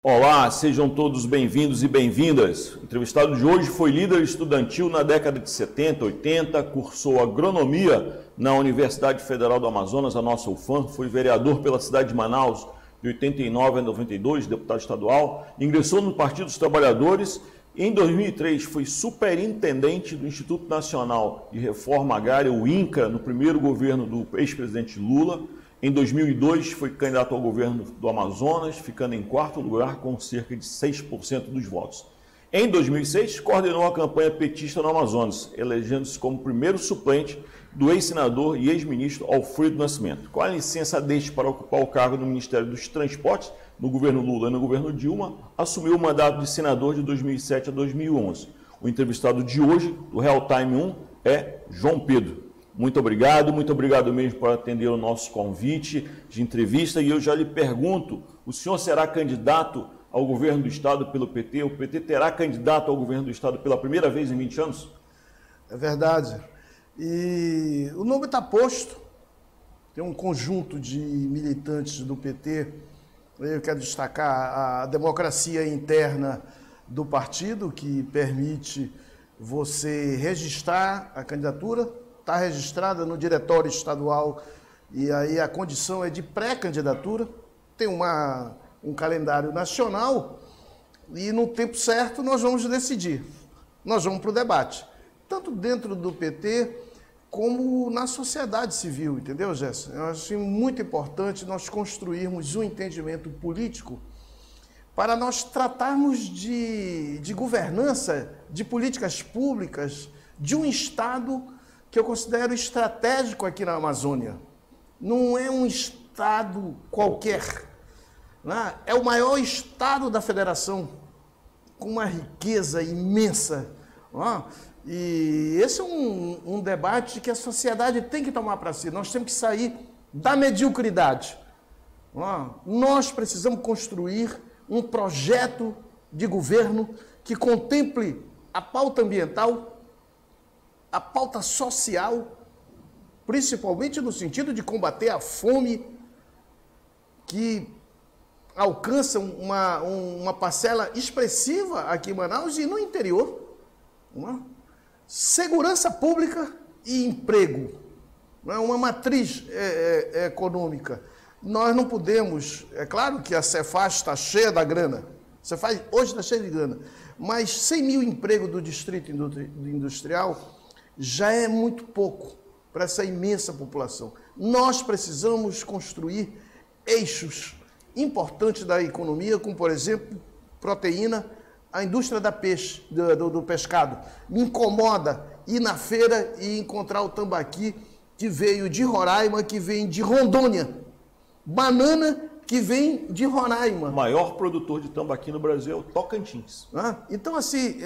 Olá, sejam todos bem-vindos e bem-vindas. O entrevistado de hoje foi líder estudantil na década de 70, 80, cursou agronomia na Universidade Federal do Amazonas, a nossa UFAM, foi vereador pela cidade de Manaus de 89 a 92, deputado estadual, ingressou no Partido dos Trabalhadores e em 2003 foi superintendente do Instituto Nacional de Reforma Agrária, o INCRA, no primeiro governo do ex-presidente Lula. Em 2002, foi candidato ao governo do Amazonas, ficando em quarto lugar com cerca de 6% dos votos. Em 2006, coordenou a campanha petista no Amazonas, elegendo-se como primeiro suplente do ex-senador e ex-ministro Alfredo Nascimento. Com a licença deste para ocupar o cargo no Ministério dos Transportes, no governo Lula e no governo Dilma, assumiu o mandato de senador de 2007 a 2011. O entrevistado de hoje, do Real Time 1, é João Pedro. Muito obrigado mesmo por atender o nosso convite de entrevista. E eu já lhe pergunto, o senhor será candidato ao governo do Estado pelo PT? O PT terá candidato ao governo do Estado pela primeira vez em 20 anos? É verdade. E o nome está posto. Tem um conjunto de militantes do PT. Eu quero destacar a democracia interna do partido, que permite você registrar a candidatura. Está registrada no diretório estadual e aí a condição é de pré-candidatura. Tem um calendário nacional e no tempo certo nós vamos decidir. Nós vamos para o debate, tanto dentro do PT como na sociedade civil, entendeu, Gerson? Eu acho muito importante nós construirmos um entendimento político para nós tratarmos de governança, de políticas públicas, de um Estado que eu considero estratégico aqui na Amazônia. Não é um estado qualquer, né? É o maior estado da federação, com uma riqueza imensa. Né? E esse é um debate que a sociedade tem que tomar para si. Nós temos que sair da mediocridade. Né? Nós precisamos construir um projeto de governo que contemple a pauta ambiental, a pauta social, principalmente no sentido de combater a fome, que alcança uma parcela expressiva aqui em Manaus e no interior. Segurança pública e emprego, uma matriz econômica. Nós não podemos, é claro que a Cefaz está cheia da grana, a Cefaz hoje está cheia de grana, mas 100 mil empregos do distrito industrial já é muito pouco para essa imensa população. Nós precisamos construir eixos importantes da economia, como, por exemplo, proteína, a indústria da peixe, do pescado. Me incomoda ir na feira e encontrar o tambaqui que veio de Roraima, que vem de Rondônia. Banana que vem de Roraima. O maior produtor de tambaqui no Brasil é o Tocantins. Então, assim,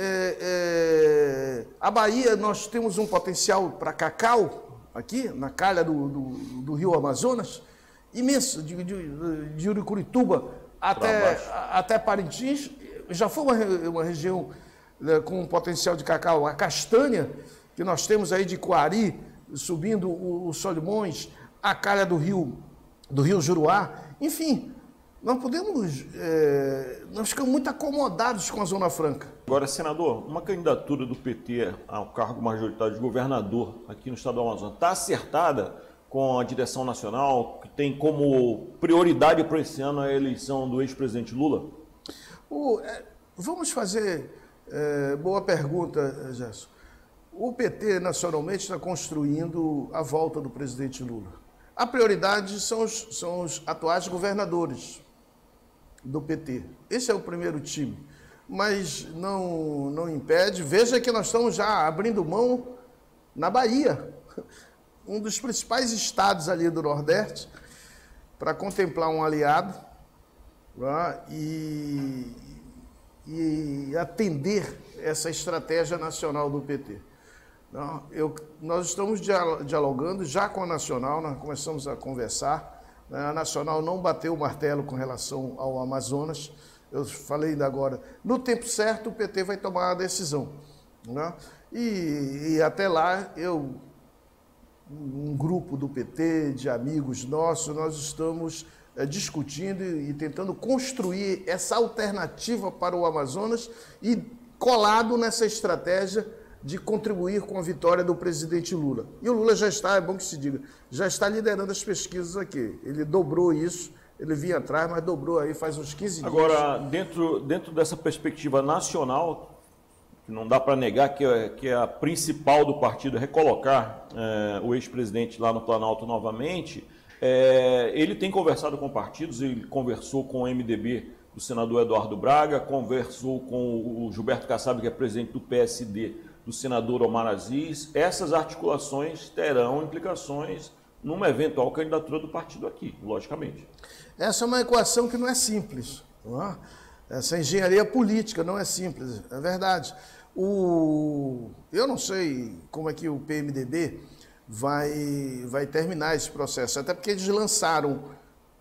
a Bahia, nós temos um potencial para cacau, aqui, na calha do rio Amazonas, imenso, de Urucurituba até Parintins. Já foi uma região com um potencial de cacau. A castanha, que nós temos aí de Coari, subindo os Solimões, a calha do rio Juruá. Enfim, nós ficamos muito acomodados com a Zona Franca. Agora, senador, uma candidatura do PT ao cargo majoritário de governador aqui no estado do Amazonas está acertada com a direção nacional, que tem como prioridade para esse ano a eleição do ex-presidente Lula? Vamos fazer... boa pergunta, Gerson. O PT nacionalmente está construindo a volta do presidente Lula. A prioridade são os atuais governadores do PT. Esse é o primeiro time. Mas não impede. Veja que nós estamos já abrindo mão na Bahia, um dos principais estados ali do Nordeste, para contemplar um aliado, né, e atender essa estratégia nacional do PT. Nós estamos dialogando já com a Nacional, nós começamos a conversar. A Nacional não bateu o martelo com relação ao Amazonas. Eu falei ainda agora, no tempo certo o PT vai tomar a decisão. Né? E até lá, um grupo do PT, de amigos nossos, nós estamos discutindo e tentando construir essa alternativa para o Amazonas e colado nessa estratégia de contribuir com a vitória do presidente Lula. E o Lula já está, é bom que se diga, já está liderando as pesquisas aqui. Ele dobrou isso, ele vinha atrás, mas dobrou aí faz uns 15 dias. Agora, dentro dessa perspectiva nacional, que não dá para negar que é a principal do partido recolocar o ex-presidente lá no Planalto novamente, ele tem conversado com partidos, ele conversou com o MDB do senador Eduardo Braga, conversou com o Gilberto Kassab, que é presidente do PSD, do senador Omar Aziz. Essas articulações terão implicações numa eventual candidatura do partido aqui, logicamente. Essa é uma equação que não é simples. Não é? Essa engenharia política não é simples, é verdade. Eu não sei como é que o PMDB vai terminar esse processo, até porque eles lançaram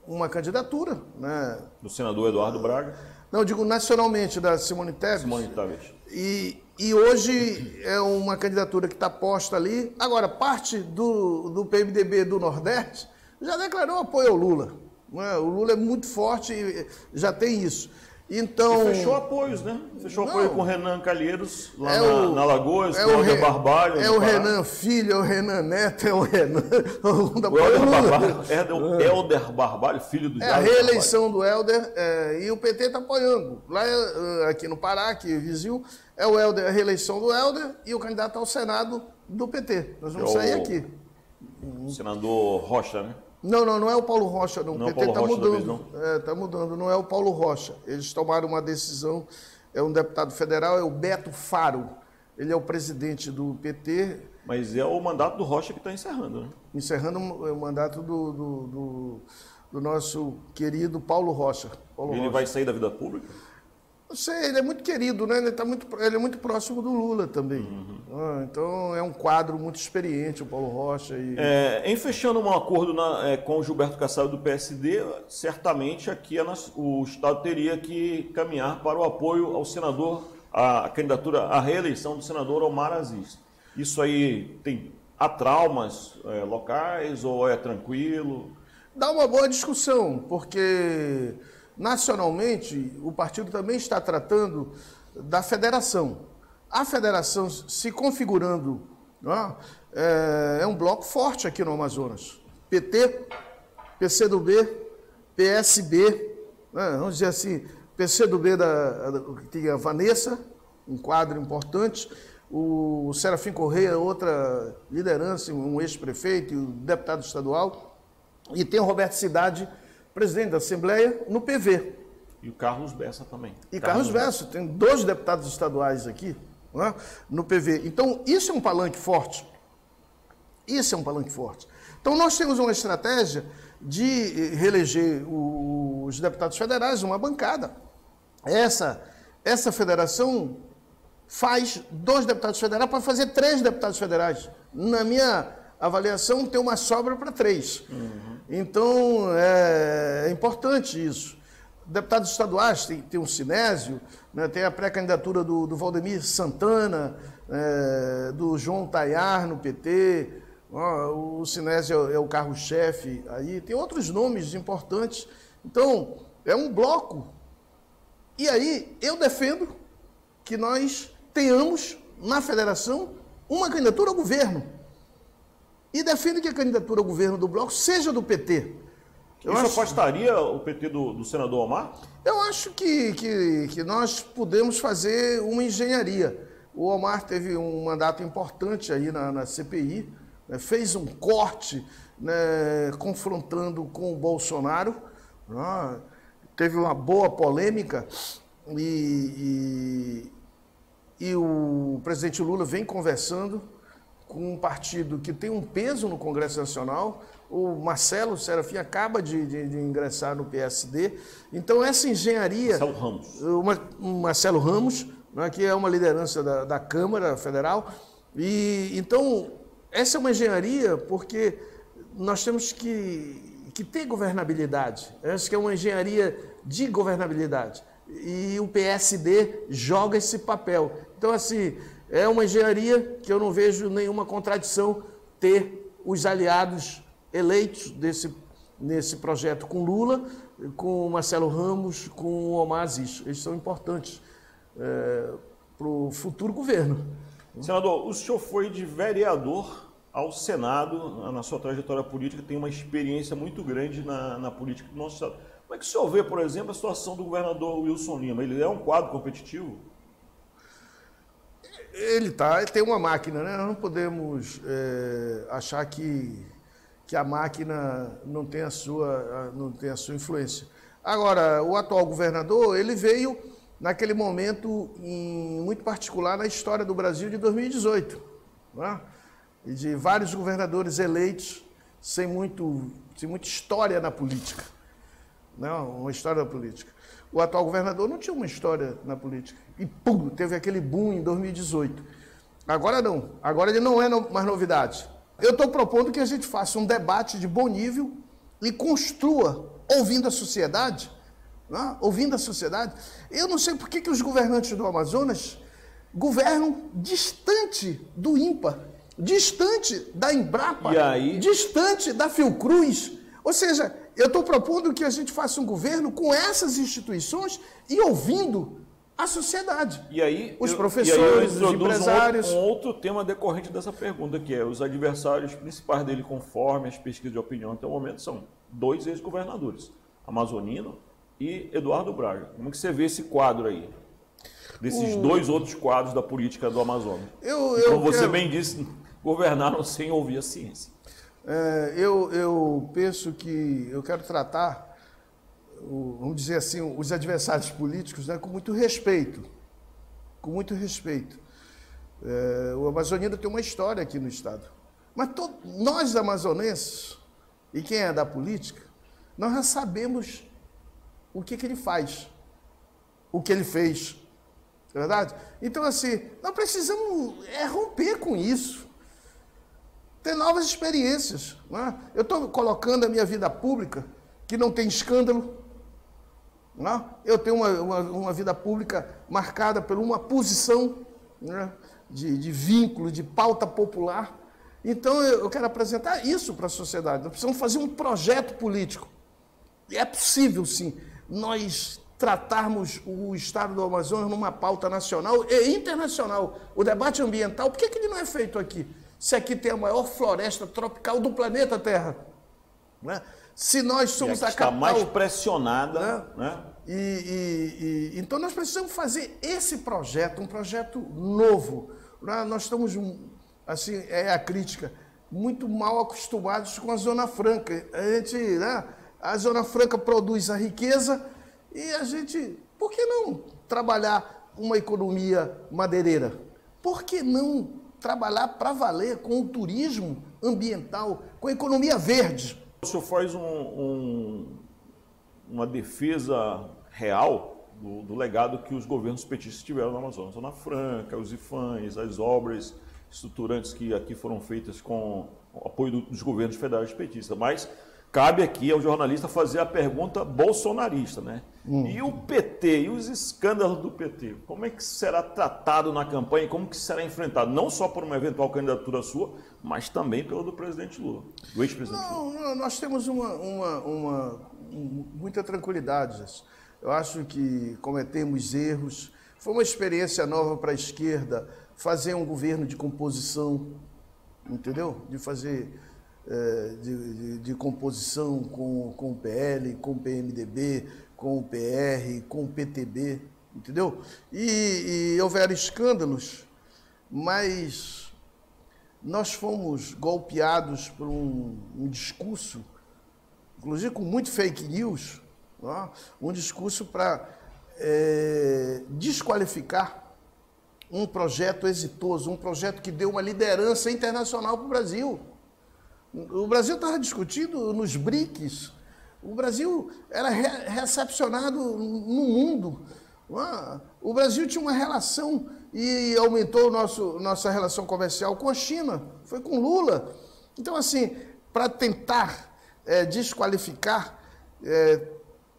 uma candidatura, né? Do senador Eduardo Braga? Não, eu digo nacionalmente, da Simone Tebet. Simone Tebet. E hoje é uma candidatura que está posta ali. Agora, parte do PMDB do Nordeste já declarou apoio ao Lula. Né? O Lula é muito forte e já tem isso. Então, e fechou apoios, né? Fechou apoio com o Renan Calheiros, lá na Lagoas, com o Helder Barbalho. É o Renan Filho, é o Renan Neto, é o Renan... Helder Barbalho, filho do Jair. É a reeleição do Helder, e o PT está apoiando. Lá, aqui no Pará, que é vizinho, é a reeleição do Helder e o candidato ao Senado do PT. Nós vamos sair aqui. O senador Rocha, né? Não é o Paulo Rocha, não. O PT está mudando. Está mudando, não é o Paulo Rocha. Eles tomaram uma decisão, é um deputado federal, é o Beto Faro. Ele é o presidente do PT. Mas é o mandato do Rocha que está encerrando, né? Encerrando o mandato do nosso querido Paulo Rocha. Ele vai sair da vida pública? Não sei, ele é muito querido, né? Ele é muito próximo do Lula também. Então é um quadro muito experiente, o Paulo Rocha. Em fechando um acordo com o Gilberto Kassab do PSD, certamente aqui o Estado teria que caminhar para o apoio ao senador, a candidatura à reeleição do senador Omar Aziz. Isso aí há traumas locais ou é tranquilo? Dá uma boa discussão, porque nacionalmente o partido também está tratando da federação. A federação se configurando, é um bloco forte aqui no Amazonas. PT, PCdoB, PSB, vamos dizer assim, PCdoB tem a Vanessa, um quadro importante, o Serafim Correia, outra liderança, um ex-prefeito, um deputado estadual, e tem o Roberto Cidade, presidente da Assembleia, no PV. E o Carlos Bessa também. E Carlos Bessa, tem 2 deputados estaduais aqui, no PV. Então, isso é um palanque forte. Isso é um palanque forte. Então, nós temos uma estratégia de reeleger os deputados federais, uma bancada. Essa federação faz 2 deputados federais para fazer 3 deputados federais. Na minha avaliação, tem uma sobra para 3. Então, é importante isso. Deputados estaduais, tem o Sinésio, né, tem a pré-candidatura do Valdemir Santana, do João Tayar no PT, o Sinésio é o carro-chefe aí, tem outros nomes importantes. Então, é um bloco. E aí, eu defendo que nós tenhamos, na federação, uma candidatura ao governo. E defendo que a candidatura ao governo do bloco seja do PT. Isso afastaria o PT do senador Omar? Eu acho que nós podemos fazer uma engenharia. O Omar teve um mandato importante aí na CPI, né, fez um corte, né, confrontando com o Bolsonaro, né, teve uma boa polêmica e o presidente Lula vem conversando com um partido que tem um peso no Congresso Nacional. O Marcelo Serafim acaba de ingressar no PSD. Então, essa engenharia... Marcelo Ramos. Marcelo Ramos, né, que é uma liderança da Câmara Federal. Então, essa é uma engenharia porque nós temos que ter governabilidade. Essa que é uma engenharia de governabilidade. E o PSD joga esse papel. Então, assim, é uma engenharia que eu não vejo nenhuma contradição ter os aliados eleitos nesse projeto com Lula, com Marcelo Ramos, com Omar Aziz. Eles são importantes para o futuro governo. Senador, o senhor foi de vereador ao Senado, na sua trajetória política, tem uma experiência muito grande na política do nosso estado. Como é que o senhor vê, por exemplo, a situação do governador Wilson Lima? Ele é um quadro competitivo? Ele tem uma máquina, né? Nós não podemos achar que a máquina não tem a sua influência. Agora, o atual governador, ele veio naquele momento muito particular na história do Brasil de 2018, né? E de vários governadores eleitos sem muita história na política. Não, uma história na política. O atual governador não tinha uma história na política. E pum, teve aquele boom em 2018. Agora não. Agora ele não é mais novidade. Eu estou propondo que a gente faça um debate de bom nível e construa, ouvindo a sociedade, né? Ouvindo a sociedade. Eu não sei por que os governantes do Amazonas governam distante do INPA, distante da Embrapa, distante da Fiocruz. Ou seja, eu estou propondo que a gente faça um governo com essas instituições e ouvindo a sociedade. E aí, os professores, os empresários. Um outro tema decorrente dessa pergunta, que é os adversários principais dele, conforme as pesquisas de opinião até o momento, são 2 ex-governadores, Amazonino e Eduardo Braga. Como é que você vê esse quadro aí? Desses 2 outros quadros da política do Amazonas. Como você bem disse, governaram sem ouvir a ciência. Eu penso que eu quero tratar, vamos dizer assim, os adversários políticos, né, com muito respeito. Com muito respeito. O amazonino tem uma história aqui no estado. Mas nós amazonenses, e quem é da política, nós já sabemos o que ele faz, o que ele fez. É verdade? Então, assim, nós precisamos romper com isso. Ter novas experiências. Né? Eu estou colocando a minha vida pública, que não tem escândalo. Né? Eu tenho uma vida pública marcada por uma posição, né, de vínculo, de pauta popular. Então, eu quero apresentar isso para a sociedade. Nós precisamos fazer um projeto político. E é possível, sim, nós tratarmos o estado do Amazonas numa pauta nacional e internacional. O debate ambiental, por que ele não é feito aqui? Se aqui tem a maior floresta tropical do planeta Terra. Né? Se nós somos a capital... está mais pressionada. Né? Então nós precisamos fazer esse projeto, um projeto novo. Né? Nós estamos, assim, a crítica, muito mal acostumados com a Zona Franca. A Zona Franca produz a riqueza e a gente... Por que não trabalhar uma economia madeireira? Por que não trabalhar para valer com o turismo ambiental, com a economia verde? O senhor faz uma defesa real do legado que os governos petistas tiveram no Amazonas. Zona Franca, os IFAMs, as obras estruturantes que aqui foram feitas com o apoio dos governos federais petistas. Mas cabe aqui ao jornalista fazer a pergunta bolsonarista, né? E o PT, e os escândalos do PT, como é que será tratado na campanha e como que será enfrentado? Não só por uma eventual candidatura sua, mas também pelo do presidente Lula, do ex-presidente Lula. Não, nós temos muita tranquilidade. Eu acho que cometemos erros. Foi uma experiência nova para a esquerda fazer um governo de composição, entendeu? De fazer... De composição com o PL, com o PMDB, com o PR, com o PTB, entendeu? E houveram escândalos, mas nós fomos golpeados por um discurso, inclusive com muito fake news, né? Um discurso para desqualificar um projeto exitoso, um projeto que deu uma liderança internacional para o Brasil. O Brasil estava discutido nos BRICS. O Brasil era recepcionado no mundo. O Brasil tinha uma relação e aumentou nossa relação comercial com a China. Foi com Lula. Então, assim, para tentar desqualificar,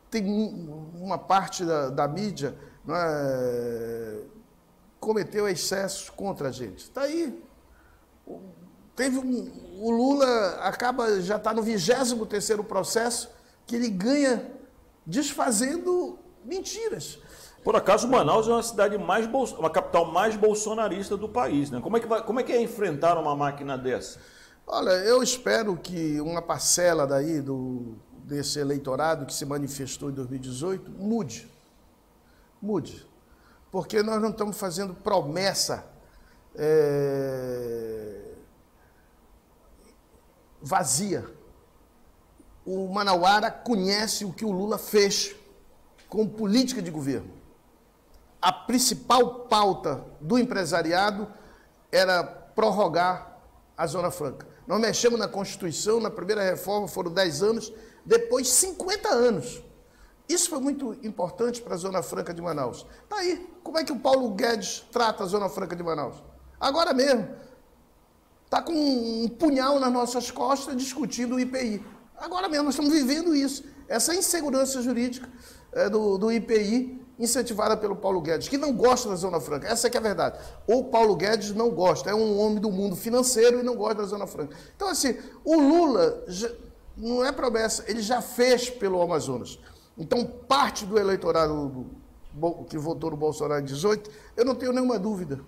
tem uma parte da mídia cometeu excessos contra a gente. Está aí. O Lula já está no 23º processo que ele ganha desfazendo mentiras. Por acaso, Manaus é uma cidade uma capital mais bolsonarista do país, né? Como é que é enfrentar uma máquina dessa? Olha, eu espero que uma parcela desse eleitorado que se manifestou em 2018 mude. Porque nós não estamos fazendo promessa vazia. O manauara conhece o que o Lula fez com política de governo. A principal pauta do empresariado era prorrogar a Zona Franca. Nós mexemos na Constituição, na primeira reforma foram 10 anos, depois 50 anos. Isso foi muito importante para a Zona Franca de Manaus. Está aí, como é que o Paulo Guedes trata a Zona Franca de Manaus? Agora mesmo. Está com um punhal nas nossas costas discutindo o IPI. Agora mesmo, nós estamos vivendo isso. Essa insegurança jurídica do IPI, incentivada pelo Paulo Guedes, que não gosta da Zona Franca. Essa é que é a verdade. O Paulo Guedes não gosta, é um homem do mundo financeiro e não gosta da Zona Franca. Então, assim, o Lula não é promessa, ele já fez pelo Amazonas. Então, parte do eleitorado que votou no Bolsonaro em 2018, eu não tenho nenhuma dúvida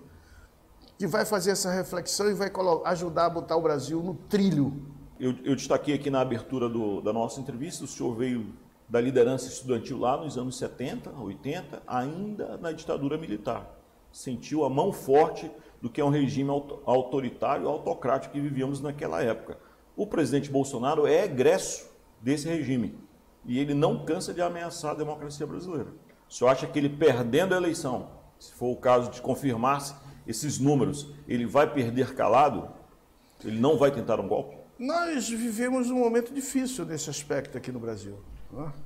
que vai fazer essa reflexão e vai ajudar a botar o Brasil no trilho. Eu destaquei aqui na abertura da nossa entrevista, o senhor veio da liderança estudantil lá nos anos 70, 80, ainda na ditadura militar. Sentiu a mão forte do que é um regime autoritário e autocrático que vivíamos naquela época. O presidente Bolsonaro é egresso desse regime e ele não cansa de ameaçar a democracia brasileira. O senhor acha que ele, perdendo a eleição, se for o caso de confirmar-se esses números, ele vai perder calado? Ele não vai tentar um golpe? Nós vivemos um momento difícil nesse aspecto aqui no Brasil.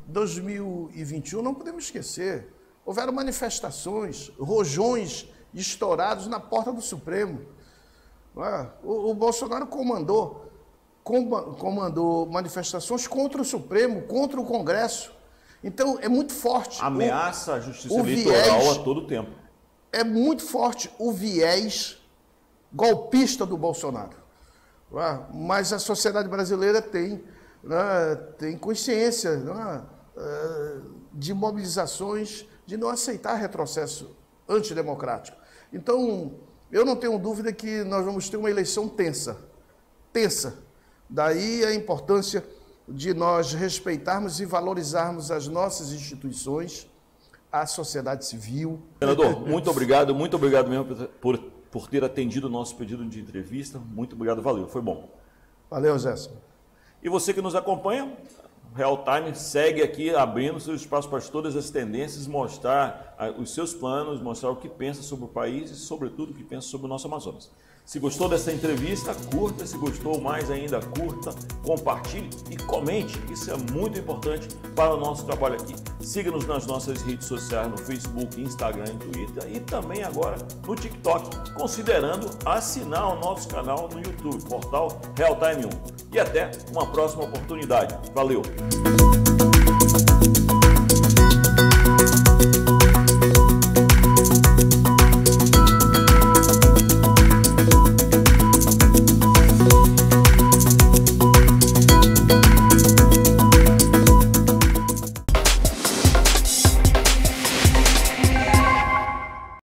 2021 não podemos esquecer. Houveram manifestações, rojões estourados na porta do Supremo. O Bolsonaro comandou manifestações contra o Supremo, contra o Congresso. Então, é muito forte. Ameaça a justiça eleitoral a todo tempo. É muito forte o viés golpista do Bolsonaro. Mas a sociedade brasileira tem consciência de mobilizações, de não aceitar retrocesso antidemocrático. Então, eu não tenho dúvida que nós vamos ter uma eleição tensa. Daí a importância de nós respeitarmos e valorizarmos as nossas instituições, a sociedade civil. Senador, muito obrigado mesmo por ter atendido o nosso pedido de entrevista. Muito obrigado, valeu, foi bom. Valeu, Zé. E você que nos acompanha, o Real Time segue aqui abrindo seu espaço para todas as tendências, mostrar os seus planos, mostrar o que pensa sobre o país e, sobretudo, o que pensa sobre o nosso Amazonas. Se gostou dessa entrevista, curta. Se gostou mais ainda, curta, compartilhe e comente. Isso é muito importante para o nosso trabalho aqui. Siga-nos nas nossas redes sociais, no Facebook, Instagram e Twitter e também agora no TikTok, considerando assinar o nosso canal no YouTube, portal Real Time 1. E até uma próxima oportunidade. Valeu!